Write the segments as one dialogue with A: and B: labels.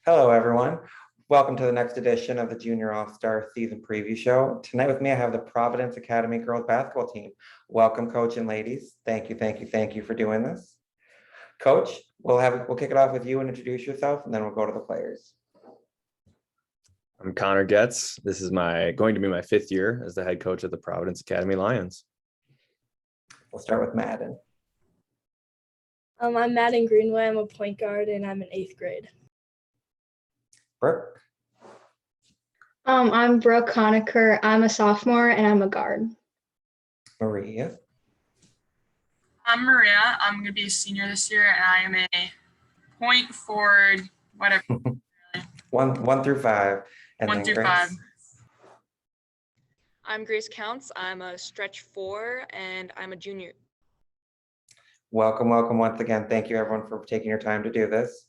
A: Hello, everyone. Welcome to the next edition of the Junior All-Star Season Preview Show. Tonight with me, I have the Providence Academy girls basketball team. Welcome, Coach and ladies. Thank you for doing this. Coach, we'll kick it off with you and introduce yourself, and then we'll go to the players.
B: I'm Conner Goetz. This is going to be my fifth year as the head coach of the Providence Academy Lions.
A: We'll start with Maddyn.
C: I'm Maddyn Greenway. I'm a point guard, and I'm in 8th grade.
A: Brooke.
D: I'm Brooke Hohenecker. I'm a sophomore, and I'm a guard.
A: Maria.
E: I'm Maria. I'm going to be a senior this year, and I am a point forward, whatever.
A: One through five. And
E: 1 through 5.
F: I'm Grace Counts. I'm a stretch 4, and I'm a junior.
A: Welcome once again. Thank you, everyone, for taking your time to do this.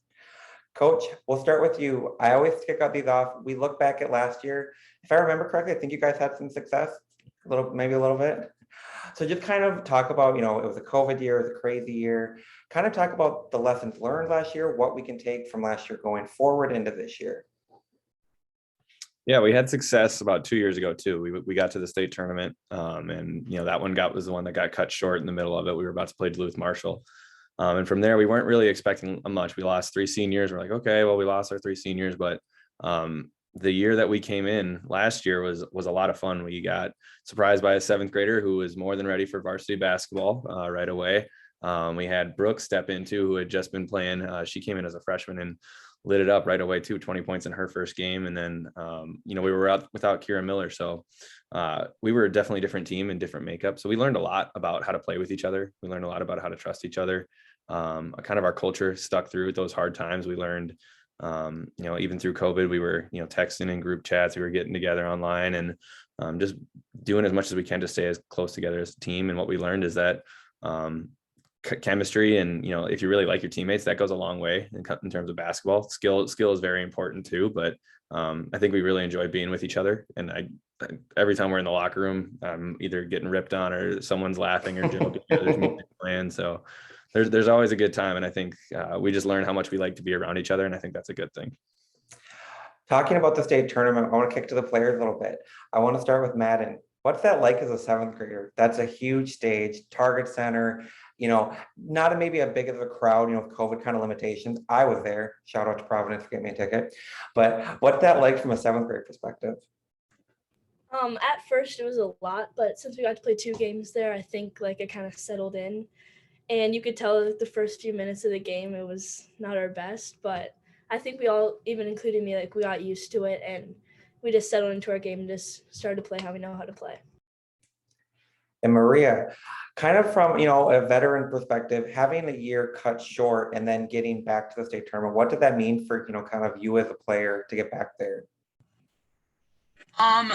A: Coach, we'll start with you. I always kick out these off. We look back at last year. If I remember correctly, I think you guys had some success, maybe a little bit. So just kind of talk about, it was a COVID year, it was a crazy year. Kind of talk about the lessons learned last year, what we can take from last year going forward into this year.
B: Yeah, we had success about 2 years ago too. We got to the state tournament, and that one was the one that got cut short in the middle of it. We were about to play Duluth Marshall, and from there we weren't really expecting much. We lost 3 seniors. We're like, okay, well, we lost our 3 seniors, but the year that we came in last year was a lot of fun. We got surprised by a 7th grader who was more than ready for varsity basketball right away. We had Brooke step into who had just been playing. She came in as a freshman and lit it up right away too, 20 points in her first game. And then, we were out without Kira Miller. So we were definitely a different team and different makeup. So we learned a lot about how to play with each other. We learned a lot about how to trust each other. Kind of our culture stuck through those hard times. We learned, even through COVID, we were, texting in group chats, we were getting together online and just doing as much as we can to stay as close together as a team. And what we learned is that, chemistry and if you really like your teammates, that goes a long way in terms of basketball. Skill is very important too, but I think we really enjoy being with each other. And every time we're in the locker room, I'm either getting ripped on or someone's laughing or joking or there's music playing. So there's always a good time, and I think we just learn how much we like to be around each other, and I think that's a good thing.
A: Talking about the state tournament, I want to kick to the players a little bit. I want to start with Maddyn. What's that like as a 7th grader? That's a huge stage, target center, not maybe a big of a crowd, COVID kind of limitations. I was there. Shout out to Providence for getting me a ticket. But what's that like from a 7th grade perspective?
C: At first it was a lot, but since we got to play 2 games there, I think it kind of settled in. And you could tell the first few minutes of the game, it was not our best, but I think we all, even including me, we got used to it and we just settled into our game and just started to play how we know how to play.
A: And Maria, kind of from, a veteran perspective, having a year cut short and then getting back to the state tournament, what did that mean for, kind of you as a player to get back there?
E: From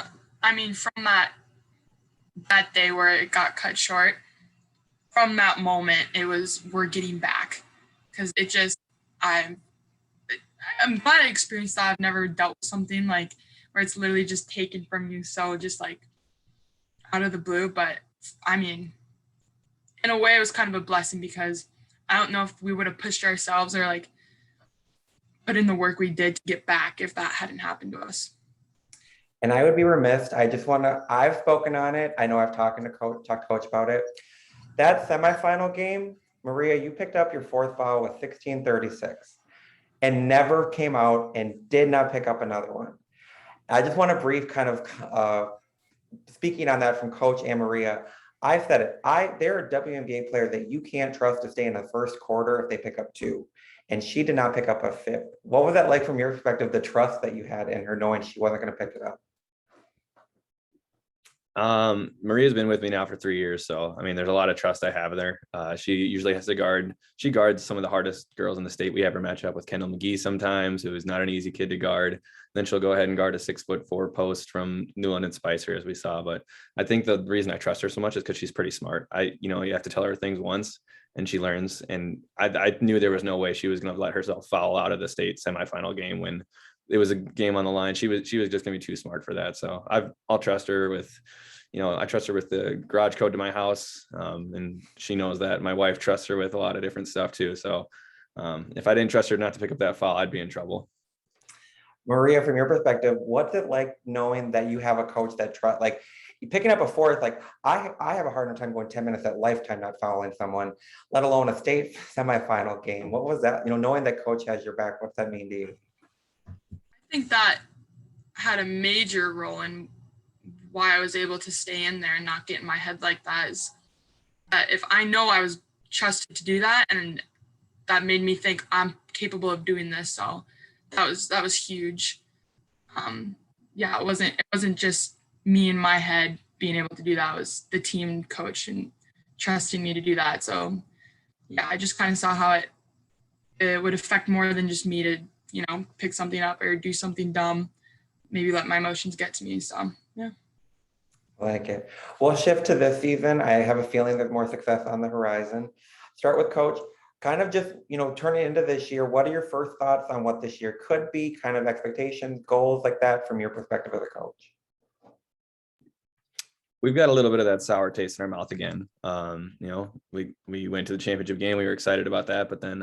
E: that day where it got cut short, from that moment, we're getting back, because I'm glad I experienced that. I've never dealt with something where it's literally just taken from you. So just out of the blue, but in a way it was kind of a blessing, because I don't know if we would have pushed ourselves or put in the work we did to get back if that hadn't happened to us.
A: And I would be remiss. I've spoken on it. I know I've talked to Coach about it. That semifinal game, Maria, you picked up your 4th foul with 16:36 and never came out and did not pick up another one. I just want to brief kind of speaking on that from Coach and Maria. I said it. They're a WNBA player that you can't trust to stay in the first quarter if they pick up 2. And she did not pick up a 5th. What was that like from your perspective, the trust that you had in her knowing she wasn't going to pick it up?
B: Maria's been with me now for 3 years. So, there's a lot of trust I have there. She usually has to she guards some of the hardest girls in the state. We have her match up with Kendall McGee sometimes, who is not an easy kid to guard. Then she'll go ahead and guard a 6'4" post from Newland and Spicer, as we saw. But I think the reason I trust her so much is because she's pretty smart. You have to tell her things once and she learns. And I knew there was no way she was going to let herself foul out of the state semifinal game when it was a game on the line. She was just going to be too smart for that. So I'll trust her with, I trust her with the garage code to my house. And she knows that. My wife trusts her with a lot of different stuff too. So if I didn't trust her not to pick up that foul, I'd be in trouble.
A: Maria, from your perspective, what's it like knowing that you have a coach that trust, like you picking up a fourth, like I have a hard enough time going 10 minutes at lifetime not fouling someone, let alone a state semifinal game. What was that? Knowing that coach has your back, what's that mean to you?
E: I think that had a major role in why I was able to stay in there and not get in my head like that, is that if I know I was trusted to do that, and that made me think I'm capable of doing this. So that was huge. Yeah, it wasn't just me in my head being able to do that. It was the team coach and trusting me to do that. So yeah, I just kind of saw how it would affect more than just me to, pick something up or do something dumb, maybe let my emotions get to me. So yeah.
A: I like it. We'll shift to this season. I have a feeling there's more success on the horizon. Start with coach, kind of just, turning into this year. What are your first thoughts on what this year could be, kind of expectations, goals like that from your perspective as a coach?
B: We've got a little bit of that sour taste in our mouth again. We went to the championship game. We were excited about that, but then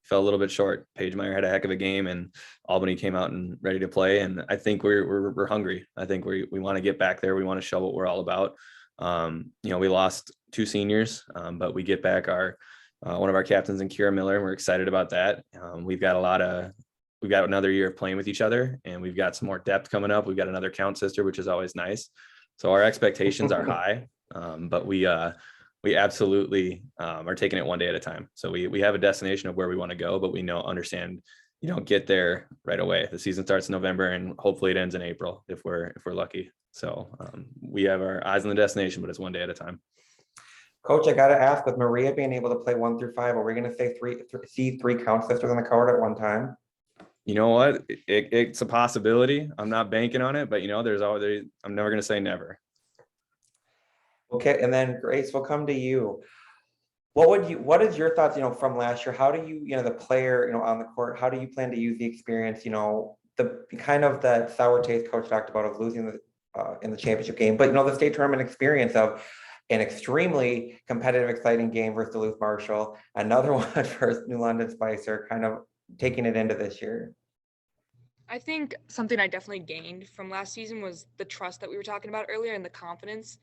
B: fell a little bit short. Paige Meyer had a heck of a game, and Albany came out and ready to play. And I think we're hungry. I think we want to get back there. We want to show what we're all about. We lost 2 seniors, but we get back one of our captains in Kira Miller, and we're excited about that. We've got another year of playing with each other, and we've got some more depth coming up. We've got another count sister, which is always nice. So our expectations are high, but we absolutely are taking it one day at a time. So we have a destination of where we want to go, but we understand you don't get there right away. The season starts in November, and hopefully it ends in April if we're lucky. So we have our eyes on the destination, but it's one day at a time.
A: Coach, I got to ask, with Maria being able to play 1 through 5, are we going to see three count sisters on the court at one time?
B: You know what? It's a possibility. I'm not banking on it, but I'm never going to say never.
A: Okay, and then Grace, we'll come to you. What is your thoughts, from last year? How do you, the player, on the court, how do you plan to use the experience, the kind of that sour taste coach talked about of losing in the championship game, but the state tournament experience of an extremely competitive, exciting game versus Duluth Marshall, another one versus New London Spicer, kind of taking it into this year?
F: I think something I definitely gained from last season was the trust that we were talking about earlier and the confidence.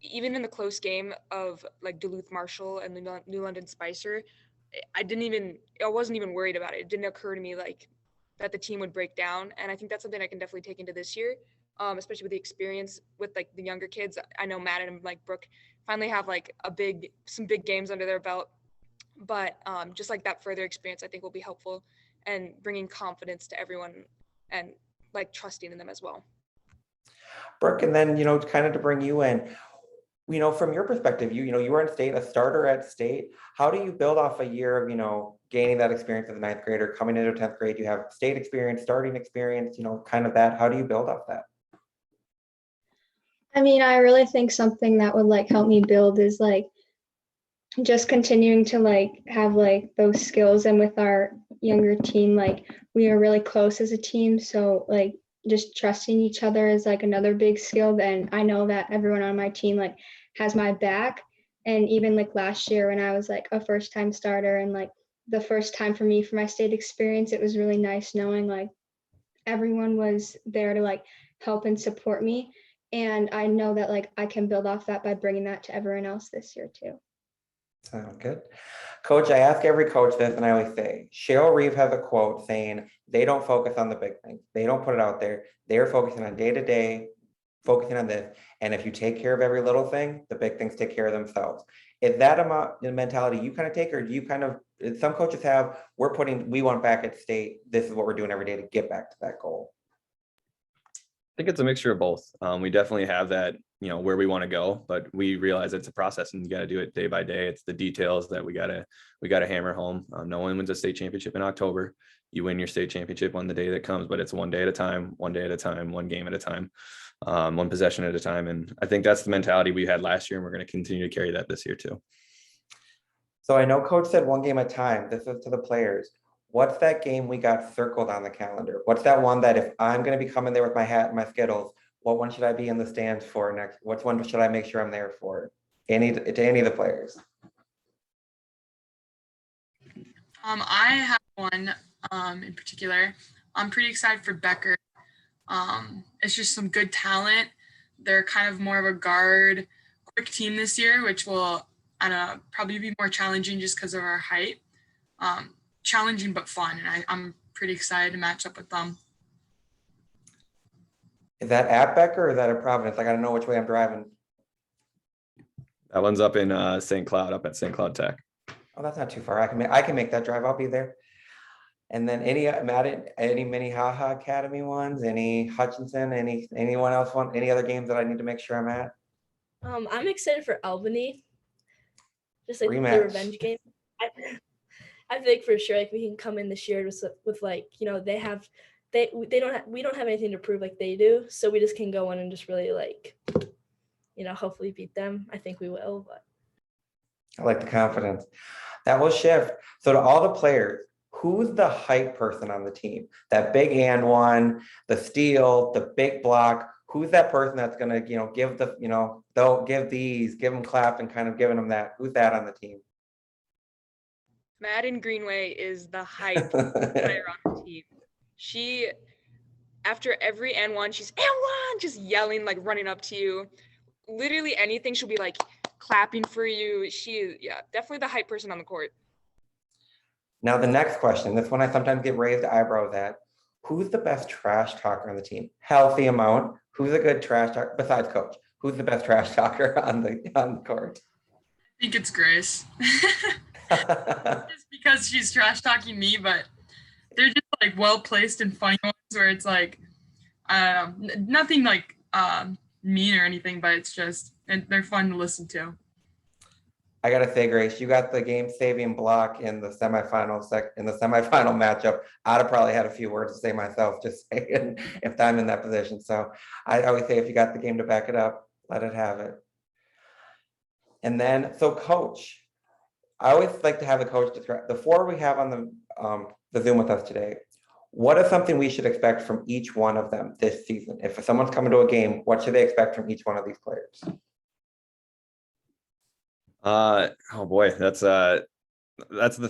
F: Even in the close game of like Duluth Marshall and the New London Spicer, I wasn't even worried about it. It didn't occur to me like that the team would break down. And I think that's something I can definitely take into this year, especially with the experience with like the younger kids. I know Maddyn and like Brooke finally have like some big games under their belt, but just like that further experience, I think will be helpful and bringing confidence to everyone and like trusting in them as well.
A: Brooke, and then, kind of to bring you in, from your perspective, you were in state, a starter at state. How do you build off a year of, gaining that experience as a 9th grader, coming into 10th grade? You have state experience, starting experience, kind of that. How do you build off that?
D: I mean, I really think something that would like help me build is like just continuing to like have like those skills. And with our younger team, like we are really close as a team. So like just trusting each other is like another big skill. And I know that everyone on my team like has my back. And even like last year when I was like a first time starter and like the first time for me for my state experience, it was really nice knowing like everyone was there to like help and support me. And I know that like I can build off that by bringing that to everyone else this year too.
A: Sound good. Coach, I ask every coach this, and I always say, Cheryl Reeve has a quote saying, they don't focus on the big things. They don't put it out there. They're focusing on day to day, focusing on this. And if you take care of every little thing, the big things take care of themselves. Is that the mentality you kind of take, or do you kind of, some coaches have, we want back at state, this is what we're doing every day to get back to that goal?
B: I think it's a mixture of both. We definitely have that, where we want to go, but we realize it's a process and you got to do it day by day. It's the details that we got to hammer home. No one wins a state championship in October. You win your state championship on the day that comes, but it's one day at a time, one game at a time, one possession at a time. And I think that's the mentality we had last year, and we're going to continue to carry that this year too.
A: So I know coach said one game at a time. This is to the players. What's that game we got circled on the calendar? What's that one that if I'm going to be coming there with my hat and my Skittles, what one should I be in the stands for next? What one should I make sure I'm there for? To any of the players.
E: I have one in particular. I'm pretty excited for Becker. It's just some good talent. They're kind of more of a guard, quick team this year, which will probably be more challenging just because of our height. Challenging but fun, and I'm pretty excited to match up with them.
A: Is that at Becker or is that at Providence? I got to know which way I'm driving.
B: That one's up in St. Cloud, up at St. Cloud Tech.
A: Oh, that's not too far. I can make that drive. I'll be there. And then any Minnehaha Academy ones, any Hutchinson, anyone else want any other games that I need to make sure I'm at?
C: I'm excited for Albany. Just like
A: Rematch.
C: the revenge game. I think for sure like we can come in this year with like, you know, we don't have anything to prove like they do. So we just can go in and just really like, you know, hopefully beat them. I think we will, but
A: I like the confidence. That will shift. So to all the players, who's the hype person on the team? That big and one, the steal, the big block. Who's that person that's going to, you know, give the, you know, they'll give them clap and kind of giving them that. Who's that on the team?
F: Maddyn Greenway is the hype player on the team. She, after every and one, she's and one, just yelling, like running up to you. Literally anything, she'll be like clapping for you. She is, definitely the hype person on the court.
A: Now the next question, this one I sometimes get raised eyebrows at. Who's the best trash talker on the team? Healthy amount. Who's a good trash talker besides coach? Who's the best trash talker on the court?
E: I think it's Grace. Just because she's trash talking me, but they're just like well placed and funny ones where it's like nothing like mean or anything, but it's just and they're fun to listen to.
A: I gotta say, Grace, you got the game-saving block in the semifinal matchup. I'd have probably had a few words to say myself, just saying if I'm in that position. So I always say, if you got the game to back it up, let it have it. And then, so coach, I always like to have the coach describe the four we have on the Zoom with us today. What is something we should expect from each one of them this season? If someone's coming to a game, what should they expect from each one of these players?
B: Oh boy, that's the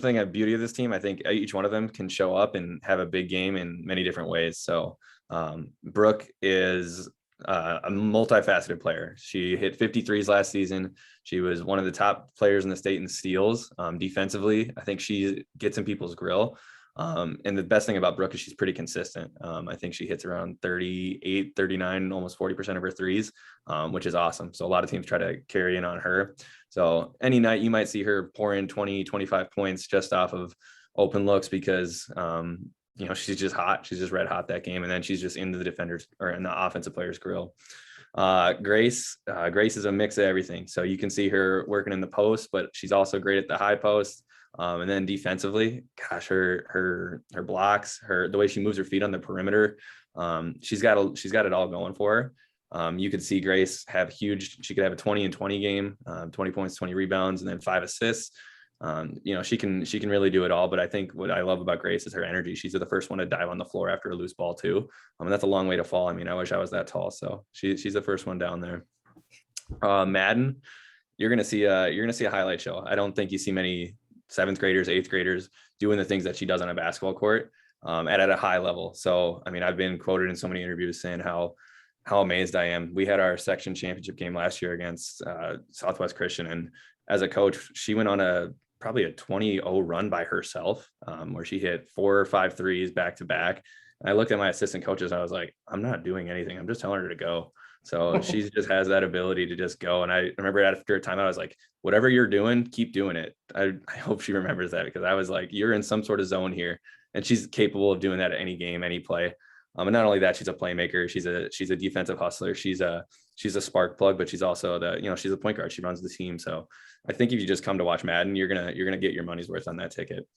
B: thing of beauty of this team. I think each one of them can show up and have a big game in many different ways. So Brooke is a multifaceted player. She hit 53s last season. She was one of the top players in the state in steals. Defensively, I think she gets in people's grill. And the best thing about Brooke is she's pretty consistent. I think she hits around 38, 39, almost 40% of her threes, which is awesome. So a lot of teams try to carry in on her. So any night you might see her pour in 20, 25 points just off of open looks because, you know, she's just hot. She's just red hot that game. And then she's just into the defenders or in the offensive player's grill. Grace is a mix of everything. So you can see her working in the post, but she's also great at the high post. And then defensively, gosh, her blocks, the way she moves her feet on the perimeter, she's got it all going for her. You could see Grace she could have a 20 and 20 game, 20 points, 20 rebounds, and then 5 assists. You know, she can really do it all. But I think what I love about Grace is her energy. She's the first one to dive on the floor after a loose ball too. And that's a long way to fall. I mean, I wish I was that tall. So she's the first one down there. Maddyn, you're gonna see a highlight show. I don't think you see many 7th graders, 8th graders doing the things that she does on a basketball court at a high level. So, I mean, I've been quoted in so many interviews saying how amazed I am. We had our section championship game last year against Southwest Christian. And as a coach, she went on probably a 20-0 run by herself where she hit 4 or 5 threes back to back. And I looked at my assistant coaches and I was like, I'm not doing anything. I'm just telling her to go. So she just has that ability to just go. And I remember after a time, I was like, whatever you're doing, keep doing it. I hope she remembers that because I was like, you're in some sort of zone here. And she's capable of doing that at any game, any play. And not only that, she's a playmaker. She's a defensive hustler. She's a spark plug, but she's also she's a point guard. She runs the team. So I think if you just come to watch Maddyn, you're gonna get your money's worth on that ticket.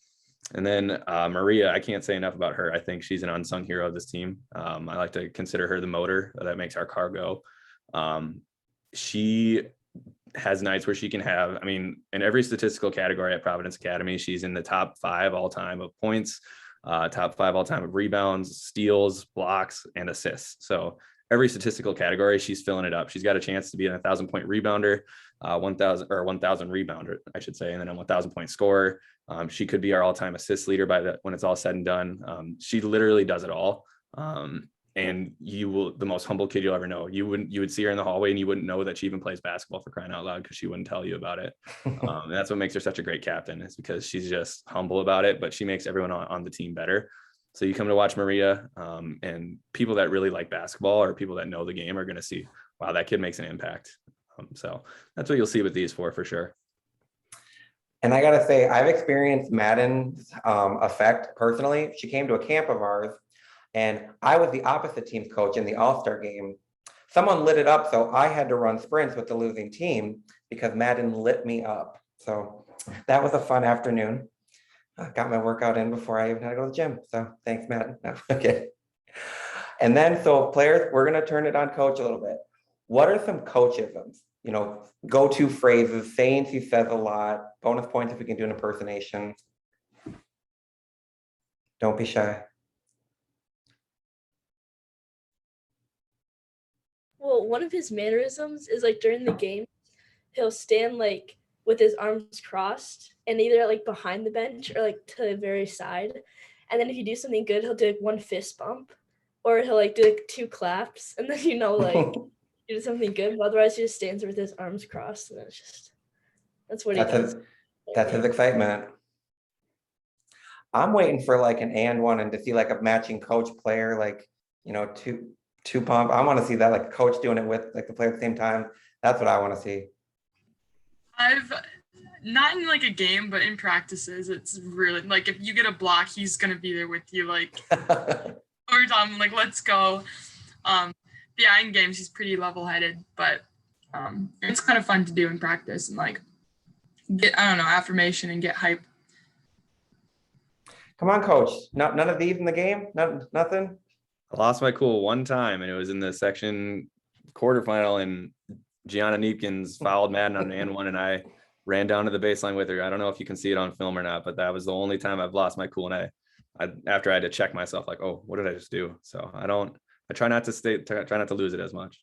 B: And then Maria, I can't say enough about her. I think she's an unsung hero of this team. I like to consider her the motor that makes our car go. She has nights where she can have, I mean, in every statistical category at Providence Academy, she's in the top 5 all time of points, top 5 all time of rebounds, steals, blocks, and assists. So every statistical category, she's filling it up. She's got a chance to be an 1,000-point rebounder, 1,000 rebounder, I should say, and then a 1,000-point scorer. She could be our all-time assist leader when it's all said and done. She literally does it all. And the most humble kid you'll ever know. You would see her in the hallway and you wouldn't know that she even plays basketball, for crying out loud, because she wouldn't tell you about it. And that's what makes her such a great captain, is because she's just humble about it, but she makes everyone on the team better. So you come to watch Maria, and people that really like basketball or people that know the game are going to see, wow, that kid makes an impact. So that's what you'll see with these four for sure.
A: And I got to say, I've experienced Maddyn's effect personally. She came to a camp of ours, and I was the opposite team's coach in the All-Star game. Someone lit it up, so I had to run sprints with the losing team because Maddyn lit me up. So that was a fun afternoon. I got my workout in before I even had to go to the gym. So thanks, Maddyn. No, okay. And then, so players, we're going to turn it on coach a little bit. What are some coachisms? Go-to phrases, sayings he says a lot, bonus points if we can do an impersonation. Don't be shy.
C: Well, one of his mannerisms is like during the game, he'll stand like with his arms crossed and either like behind the bench or like to the very side. And then if you do something good, he'll do like one fist bump, or he'll like do like two claps, and then like you did something good. But otherwise, he just stands there with his arms crossed, and that's what he does.
A: That's his excitement. I'm waiting for like an and one and to see like a matching coach player, like two pump. I want to see that, like coach doing it with like the player at the same time. That's what I want to see.
E: I've not in like a game, but in practices, it's really like if you get a block, he's gonna be there with you, like over time, like let's go. Yeah, in games he's pretty level-headed, but it's kind of fun to do in practice and like get affirmation and get hype.
A: Come on, coach. None of these in the game. Nothing.
B: I lost my cool one time, and it was in the section quarterfinal, and Gianna Neepkins fouled Maddyn on an and one, and I ran down to the baseline with her. I don't know if you can see it on film or not, but that was the only time I've lost my cool. And after I had to check myself, like, oh, what did I just do? So I try not to lose it as much.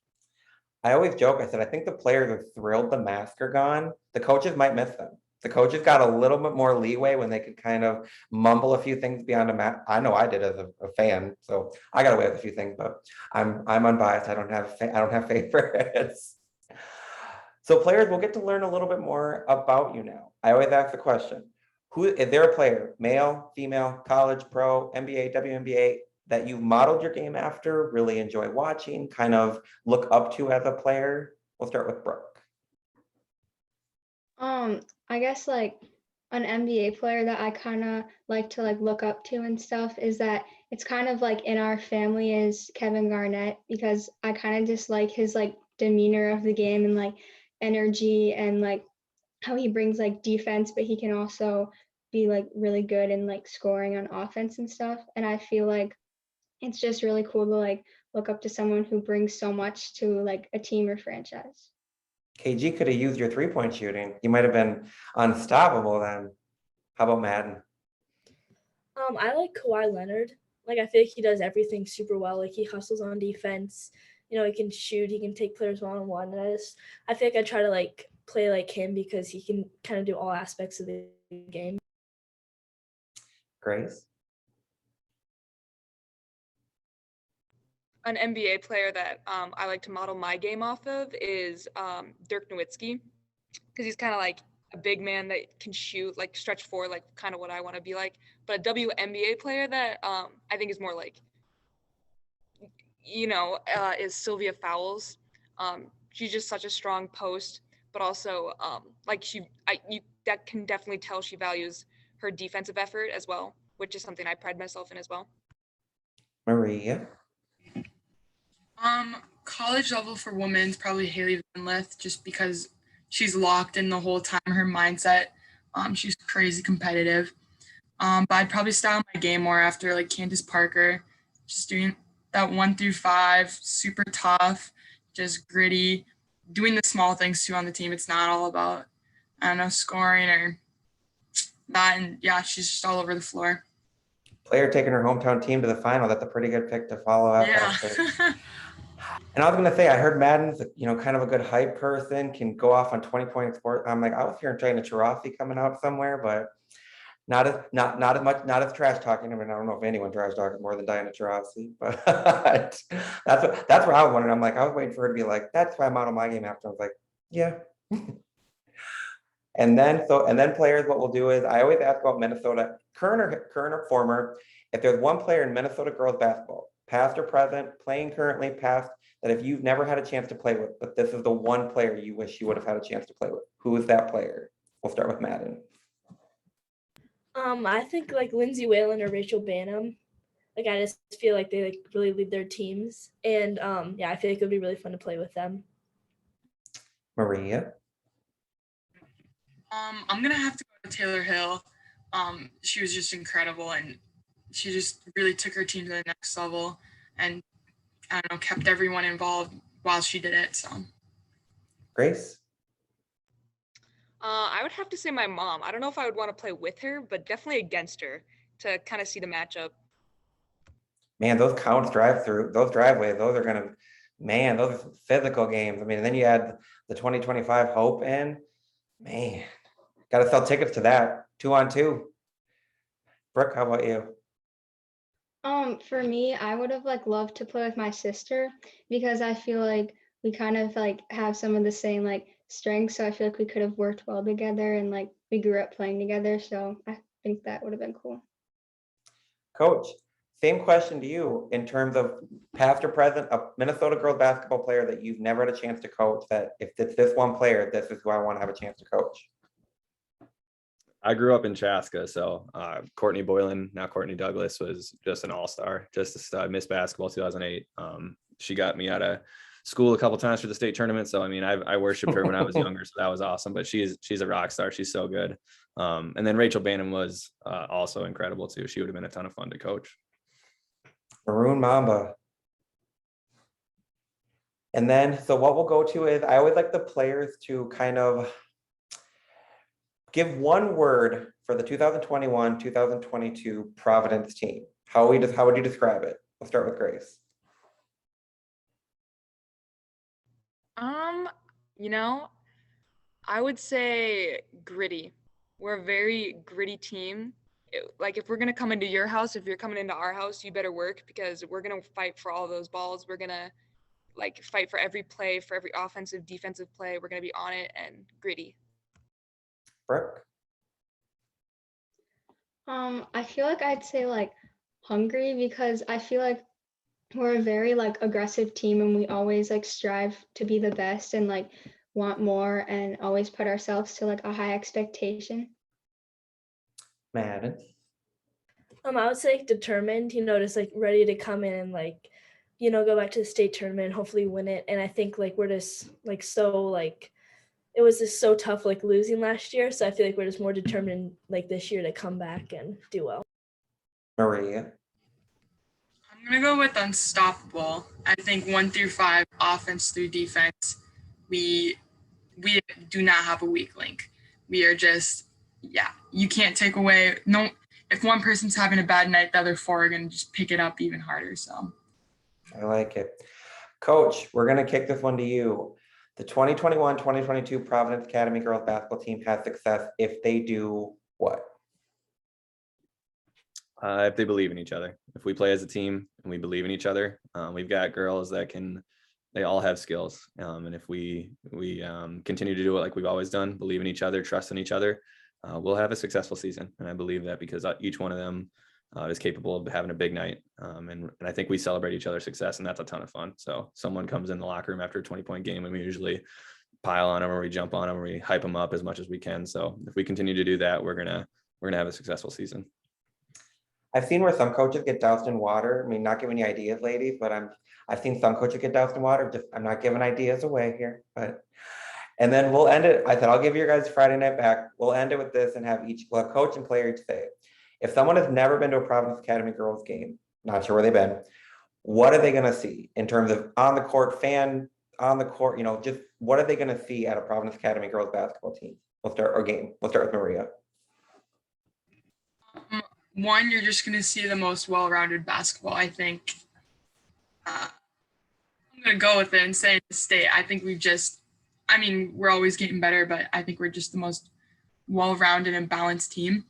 A: I always joke. I said, I think the players are thrilled the masks are gone. The coaches might miss them. The coaches got a little bit more leeway when they could kind of mumble a few things beyond a mat. I know I did as a fan, so I got away with a few things, but I'm unbiased. I don't have favorites. So players will get to learn a little bit more about you now. I always ask the question, who is there a player, male, female, college, pro, NBA, WNBA, that you've modeled your game after, really enjoy watching, kind of look up to as a player? We'll start with Brooke.
D: I guess like an NBA player that I kind of like to like look up to and stuff is that it's kind of like in our family is Kevin Garnett, because I kind of just like his like demeanor of the game and like energy and like how he brings like defense, but he can also be like really good in like scoring on offense and stuff. And I feel like it's just really cool to like look up to someone who brings so much to like a team or franchise.
A: KG could have used your 3-point shooting. You might have been unstoppable then. How about Maddyn?
C: I like Kawhi Leonard. Like, I feel like he does everything super well. Like, he hustles on defense. He can shoot. He can take players one-on-one. And I feel like I try to like play like him because he can kind of do all aspects of the game.
A: Grace?
F: An NBA player that I like to model my game off of is Dirk Nowitzki, because he's kind of like a big man that can shoot, like stretch forward, like kind of what I want to be like. But a WNBA player that I think is more like, is Sylvia Fowles. She's just such a strong post, but also that can definitely tell she values her defensive effort as well, which is something I pride myself in as well.
A: Maria?
E: College level for women's probably Haley Van Lith, just because she's locked in the whole time, her mindset. She's crazy competitive. But I'd probably style my game more after like Candace Parker, just doing that 1 through 5, super tough, just gritty, doing the small things too on the team. It's not all about, scoring or that. And yeah, she's just all over the floor.
A: Player taking her hometown team to the final. That's a pretty good pick to follow up.
E: Yeah.
A: And I was gonna say, I heard Maddyn's, kind of a good hype person, can go off on 20-point sport. I'm like, I was hearing Trina Taurasi coming out somewhere, but not as much, not as trash talking. I mean, I don't know if anyone trash talks more than Diana Taurasi, but that's where I was wondering. I'm like, I was waiting for her to be like, that's why I'm out of my game after. I was like, yeah. And then players, what we'll do is I always ask about Minnesota, current or former. If there's one player in Minnesota girls basketball, past or present, playing currently, past, that if you've never had a chance to play with, but this is the one player you wish you would have had a chance to play with, who is that player? We'll start with Maddyn.
C: I think like Lindsay Whalen or Rachel Banham. Like I just feel like they like really lead their teams, and yeah, I feel like it would be really fun to play with them.
A: Maria.
E: I'm gonna have to go to Taylor Hill. She was just incredible, and she just really took her team to the next level, and I don't know, kept everyone involved while she did it. So,
A: Grace.
F: I would have to say my mom. I don't know if I would want to play with her, but definitely against her to kind of see the matchup.
A: Man, those counts drive-through, those driveways, those are gonna, man, those are some physical games. I mean, and then you add the 2025 Hope in, man, gotta sell tickets to that 2-on-2. Brooke, how about you?
D: For me, I would have like loved to play with my sister because I feel like we kind of like have some of the same like strengths. So I feel like we could have worked well together and like we grew up playing together. So I think that would have been cool.
A: Coach, same question to you in terms of past or present, a Minnesota girls basketball player that you've never had a chance to coach, that if it's this one player, this is who I want to have a chance to coach.
B: I grew up in Chaska, so Courtney Boylan, now Courtney Douglas, was just an all-star, just a stud. Miss Basketball 2008. She got me out of school a couple times for the state tournament. So I mean, I worshipped her when I was younger, so that was awesome. But she's a rock star. She's so good. And then Rachel Banham was also incredible too. She would have been a ton of fun to coach.
A: Maroon Mamba. And then, so what we'll go to is I always like the players to kind of give one word for the 2021-2022 Providence team. How would you describe it? We'll start with Grace.
F: I would say gritty. We're a very gritty team. Like if we're gonna come into your house, if you're coming into our house, you better work because we're gonna fight for all those balls. We're gonna like fight for every play, for every offensive, defensive play. We're gonna be on it and gritty.
A: Brooke.
D: I feel like I'd say like hungry because I feel like we're a very like aggressive team and we always like strive to be the best and like want more and always put ourselves to like a high expectation.
A: Maddyn.
C: I would say determined, just like ready to come in and like, go back to the state tournament and hopefully win it. And I think like we're just like so like it was just so tough like losing last year. So I feel like we're just more determined like this year to come back and do well.
A: Maria.
E: I'm gonna go with unstoppable. I think 1 through 5, offense through defense, we do not have a weak link. We are just, you can't take away. No, if one person's having a bad night, the other 4 are gonna just pick it up even harder. So
A: I like it. Coach, we're gonna kick this one to you. The 2021-2022 Providence Academy girls basketball team has success if they do what?
B: If they believe in each other. If we play as a team and we believe in each other, we've got girls that they all have skills. And if we continue to do it like we've always done, believe in each other, trust in each other, we'll have a successful season. And I believe that because each one of them is capable of having a big night. And I think we celebrate each other's success, and that's a ton of fun. So someone comes in the locker room after a 20-point game and we usually pile on them or we jump on them or we hype them up as much as we can. So if we continue to do that, we're gonna have a successful season.
A: I've seen where some coaches get doused in water. I mean, not giving you ideas, ladies, but I've seen some coaches get doused in water. I'm not giving ideas away here, and then we'll end it. I said, I'll give you guys Friday night back. We'll end it with this and have coach and player each say it. If someone has never been to a Providence Academy girls game, not sure where they've been, what are they going to see in terms of on the court, just what are they going to see at a Providence Academy girls basketball team? We'll start with Maria.
E: One, you're just going to see the most well-rounded basketball. I think I'm gonna go with it and say the state. I think we're always getting better, but I think we're just the most well-rounded and balanced team.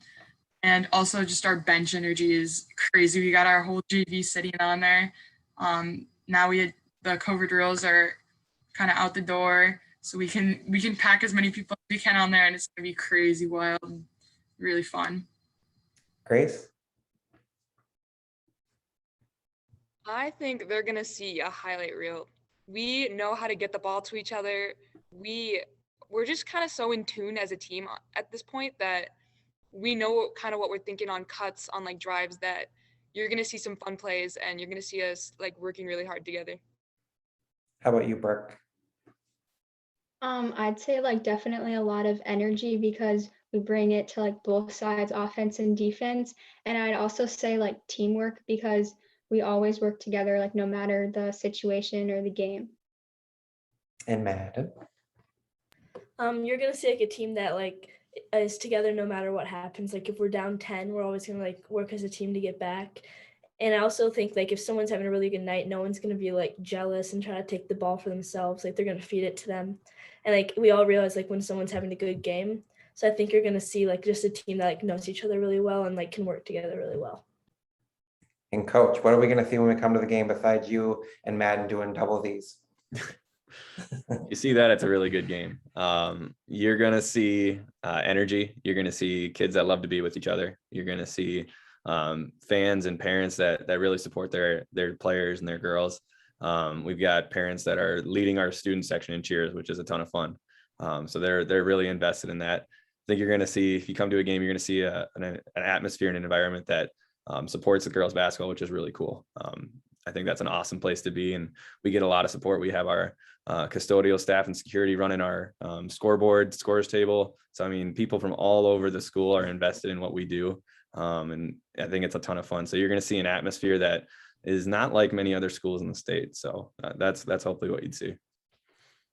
E: And also just our bench energy is crazy. We got our whole JV sitting on there. Now the COVID rules are kind of out the door, so we can pack as many people as we can on there, and it's gonna be crazy wild and really fun.
A: Grace?
F: I think they're gonna see a highlight reel. We know how to get the ball to each other. We're just kind of so in tune as a team at this point that we know kind of what we're thinking on cuts, on like drives, that you're gonna see some fun plays and you're gonna see us like working really hard together.
A: How about you, Brooke?
D: I'd say like definitely a lot of energy because we bring it to like both sides, offense and defense. And I'd also say like teamwork because we always work together, like no matter the situation or the game.
A: And Maddyn?
C: You're gonna see like a team that like is together no matter what happens. Like if we're down 10, we're always gonna like work as a team to get back. And I also think like if someone's having a really good night, no one's gonna be like jealous and try to take the ball for themselves. Like they're gonna feed it to them. And like we all realize like when someone's having a good game. So I think you're gonna see like just a team that like knows each other really well and like can work together really well.
A: And coach, what are we going to see when we come to the game besides you and Maddyn doing double these?
B: You see that it's a really good game. You're going to see energy. You're going to see kids that love to be with each other. You're going to see fans and parents that really support their players and their girls. We've got parents that are leading our student section in cheers, which is a ton of fun. So they're really invested in that. I think you're going to see, if you come to a game, you're going to see an atmosphere and an environment that supports the girls basketball, which is really cool. I think that's an awesome place to be, and we get a lot of support. We have our custodial staff and security running our scoreboard, scores table. So, I mean, people from all over the school are invested in what we do. And I think it's a ton of fun. So you're going to see an atmosphere that is not like many other schools in the state. So that's hopefully what you'd see.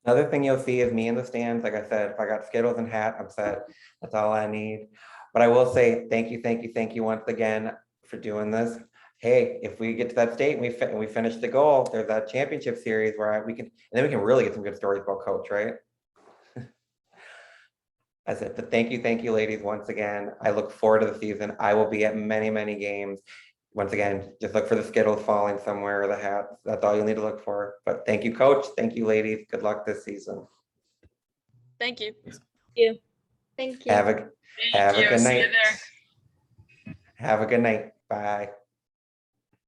A: Another thing you'll see is me in the stands. Like I said, if I got Skittles and hat, I'm set. That's all I need. But I will say thank you once again for doing this. Hey, if we get to that state and we finish the goal, there's that championship series where we can really get some good stories about coach, right? That's it. But thank you, ladies, once again. I look forward to the season. I will be at many, many games. Once again, just look for the Skittles falling somewhere or the hats. That's all you'll need to look for. But thank you, coach. Thank you, ladies. Good luck this season.
F: Thank you.
C: Thank you.
D: Thank you.
A: Have a good
E: See you
A: night.
E: there.
A: Have a good night. Bye.